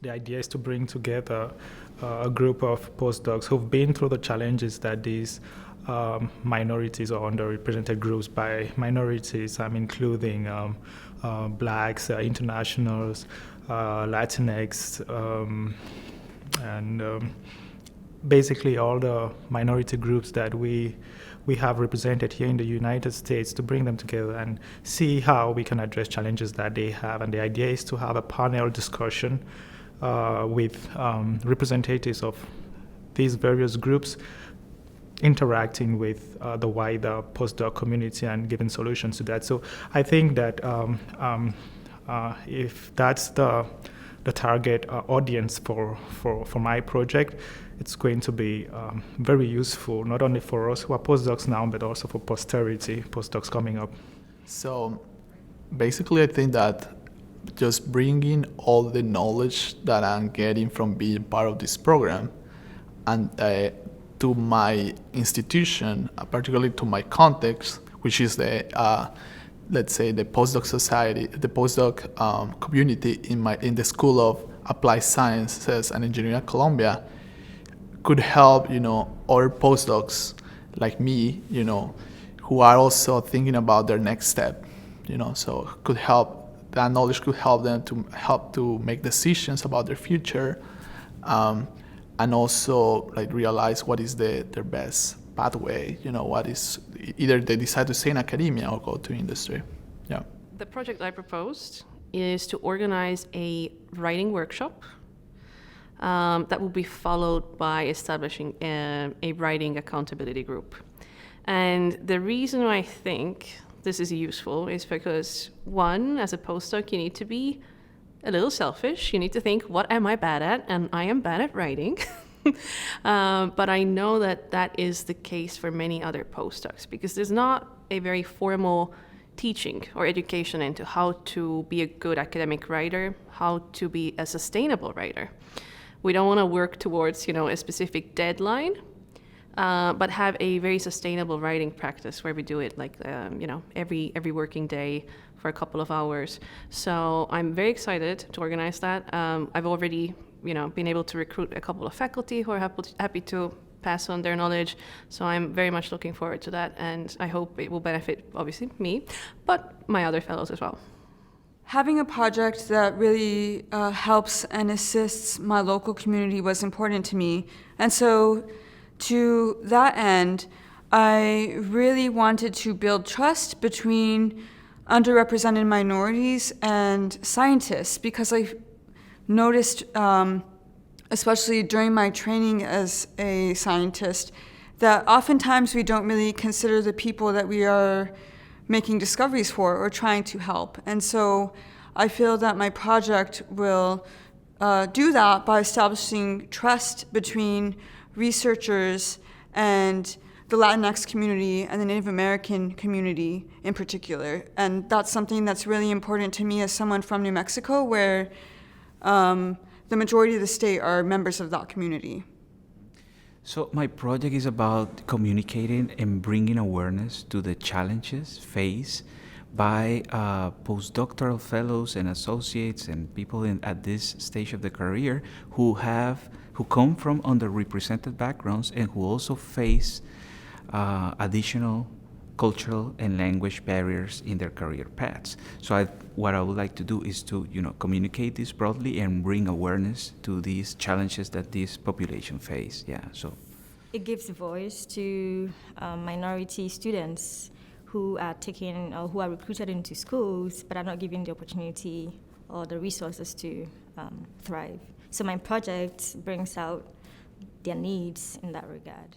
The idea is to bring together a group of postdocs who've been through the challenges that these minorities or underrepresented groups. By minorities, I'm including blacks, internationals, Latinx, and basically all the minority groups that we have represented here in the United States, to bring them together and see how we can address challenges that they have. And the idea is to have a panel discussion with representatives of these various groups interacting with the wider postdoc community and giving solutions to that. So I think that if that's the target audience for my project, it's going to be very useful, not only for us who are postdocs now, but also for posterity, postdocs coming up. So basically, I think that just bringing all the knowledge that I'm getting from being part of this program and to my institution, particularly to my context, which is the let's say the postdoc society, the postdoc community in the School of Applied Sciences and Engineering at Columbia, could help other postdocs like me, who are also thinking about their next step, so that knowledge could help them to make decisions about their future, and also realize what is their best pathway, what is, either they decide to stay in academia or go to industry. Yeah. The project I proposed is to organize a writing workshop that will be followed by establishing a writing accountability group. And the reason why I think this is useful is because, one, as a postdoc, you need to be a little selfish. You need to think, what am I bad at? And I am bad at writing. But I know that is the case for many other postdocs, because there's not a very formal teaching or education into how to be a good academic writer, how to be a sustainable writer. We don't want to work towards, a specific deadline, but have a very sustainable writing practice where we do it every working day for a couple of hours. So I'm very excited to organize that. I've already, been able to recruit a couple of faculty who are happy to pass on their knowledge. So I'm very much looking forward to that, and I hope it will benefit, obviously, me, but my other fellows as well. Having a project that really helps and assists my local community was important to me. And so to that end, I really wanted to build trust between underrepresented minorities and scientists, because I noticed, especially during my training as a scientist, that oftentimes we don't really consider the people that we are making discoveries for or trying to help. And so I feel that my project will do that by establishing trust between researchers and the Latinx community and the Native American community in particular. And that's something that's really important to me as someone from New Mexico, where the majority of the state are members of that community. So my project is about communicating and bringing awareness to the challenges faced by postdoctoral fellows and associates and people at this stage of the career who come from underrepresented backgrounds and who also face additional cultural and language barriers in their career paths. So what I would like to do is to communicate this broadly and bring awareness to these challenges that this population face. Yeah, so it gives voice to minority students who are taken or who are recruited into schools but are not given the opportunity or the resources to thrive. So my project brings out their needs in that regard.